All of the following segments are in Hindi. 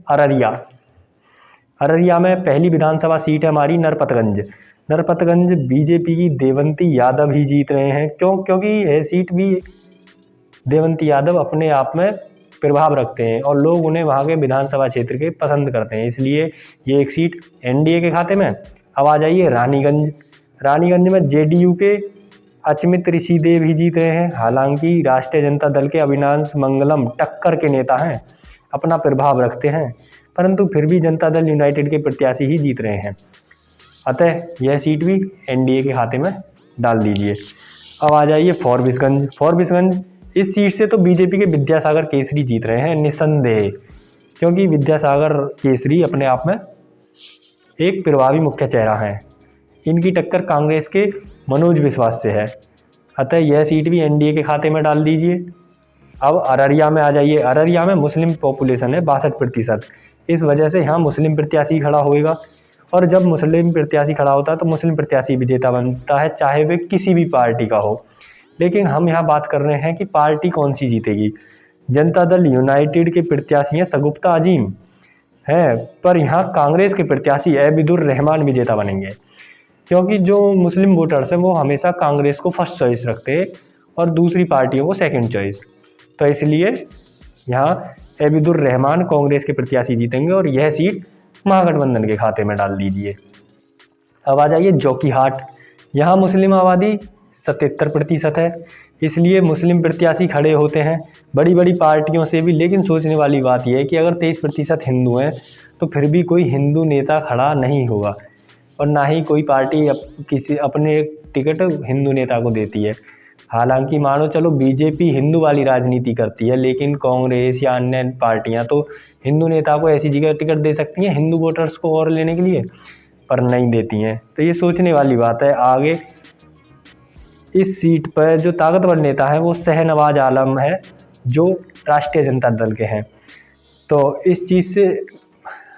अररिया। अररिया में पहली विधानसभा सीट है हमारी नरपतगंज। नरपतगंज बीजेपी की देवंती यादव ही जीत रहे हैं। क्योंकि यह सीट भी देवंती यादव अपने आप में प्रभाव रखते हैं और लोग उन्हें वहाँ के विधानसभा क्षेत्र के पसंद करते हैं, इसलिए ये एक सीट एनडीए के खाते में। अब आ जाइए रानीगंज। रानीगंज में जेडीयू के अचमित ऋषिदेव ही जीत रहे हैं। हालांकि राष्ट्रीय जनता दल के अविनाश मंगलम टक्कर के नेता हैं, अपना प्रभाव रखते हैं, परंतु फिर भी जनता दल यूनाइटेड के प्रत्याशी ही जीत रहे हैं, अतः यह सीट भी एनडीए के खाते में डाल दीजिए। अब आ जाइए फॉरबिसगंज। फॉरबिसगंज इस सीट से तो बीजेपी के विद्यासागर केसरी जीत रहे हैं निस्संदेह, क्योंकि विद्यासागर केसरी अपने आप में एक प्रभावी मुख्य चेहरा है। इनकी टक्कर कांग्रेस के मनोज विश्वास से है, अतः यह सीट भी एनडीए के खाते में डाल दीजिए। अब अररिया में आ जाइए। अररिया में मुस्लिम पॉपुलेशन है 62%, इस वजह से यहाँ मुस्लिम प्रत्याशी खड़ा होएगा, और जब मुस्लिम प्रत्याशी खड़ा होता है तो मुस्लिम प्रत्याशी विजेता बनता है, चाहे वे किसी भी पार्टी का हो। लेकिन हम यहाँ बात कर रहे हैं कि पार्टी कौन सी जीतेगी। जनता दल यूनाइटेड के प्रत्याशी हैं सगुफ्ता अजीम हैं, पर यहाँ कांग्रेस के प्रत्याशी एबिदुर रहमान विजेता बनेंगे, क्योंकि जो मुस्लिम वोटर्स हैं वो हमेशा कांग्रेस को फर्स्ट चॉइस रखते हैं और दूसरी पार्टियों को सेकंड चॉइस, तो इसलिए यहाँ एबिदुर रहमान कांग्रेस के प्रत्याशी जीतेंगे और यह सीट महागठबंधन के खाते में डाल दीजिए। अब आ जाइए जोकीहाट। यहाँ मुस्लिम आबादी 77% है, इसलिए मुस्लिम प्रत्याशी खड़े होते हैं बड़ी बड़ी पार्टियों से भी। लेकिन सोचने वाली बात यह है कि अगर 23% हिंदू हैं तो फिर भी कोई हिंदू नेता खड़ा नहीं होगा, और ना ही कोई पार्टी किसी अपने टिकट हिंदू नेता को देती है। हालांकि मानो चलो बीजेपी हिंदू वाली राजनीति करती है, लेकिन कांग्रेस या अन्य पार्टियां तो हिंदू नेता को ऐसी जगह टिकट दे सकती हैं हिंदू वोटर्स को और लेने के लिए, पर नहीं देती हैं। तो ये सोचने वाली बात है। आगे इस सीट पर जो ताकतवर नेता है वो शहनवाज आलम है, जो राष्ट्रीय जनता दल के हैं। तो इस चीज़ से,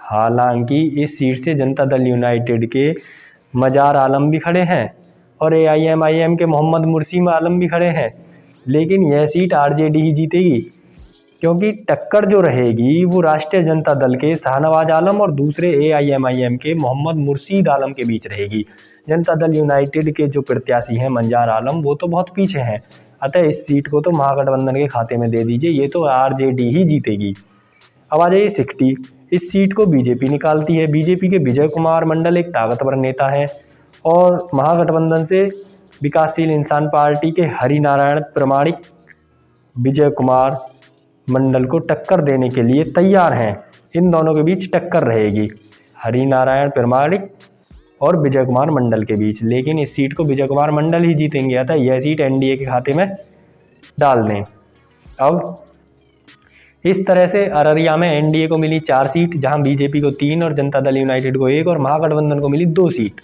हालांकि इस सीट से जनता दल यूनाइटेड के मजार आलम भी खड़े हैं और AIMIM के मोहम्मद मुर्सीम आलम भी खड़े हैं, लेकिन यह सीट आरजेडी ही जीतेगी, क्योंकि टक्कर जो रहेगी वो राष्ट्रीय जनता दल के शाहनवाज आलम और दूसरे AIMIM के मोहम्मद मुर्शीद आलम के बीच रहेगी। जनता दल यूनाइटेड के जो प्रत्याशी हैं मंजार आलम, वो तो बहुत पीछे हैं, अतः इस सीट को तो महागठबंधन के खाते में दे दीजिए, ये तो आरजेडी ही जीतेगी। अब आ जाइए 60। इस सीट को बीजेपी निकालती है। बीजेपी के विजय कुमार मंडल एक ताकतवर नेता है और महागठबंधन से विकासशील इंसान पार्टी के हरिनारायण प्रमाणिक विजय कुमार मंडल को टक्कर देने के लिए तैयार हैं। इन दोनों के बीच टक्कर रहेगी, हरिनारायण प्रमाणिक और विजय कुमार मंडल के बीच, लेकिन इस सीट को विजय कुमार मंडल ही जीतेंगे, अतः यह सीट एनडीए के खाते में डाल दें। अब इस तरह से अररिया में एनडीए को मिली 4 सीट, जहां बीजेपी को 3 और जनता दल यूनाइटेड को 1 और महागठबंधन को मिली 2 सीट।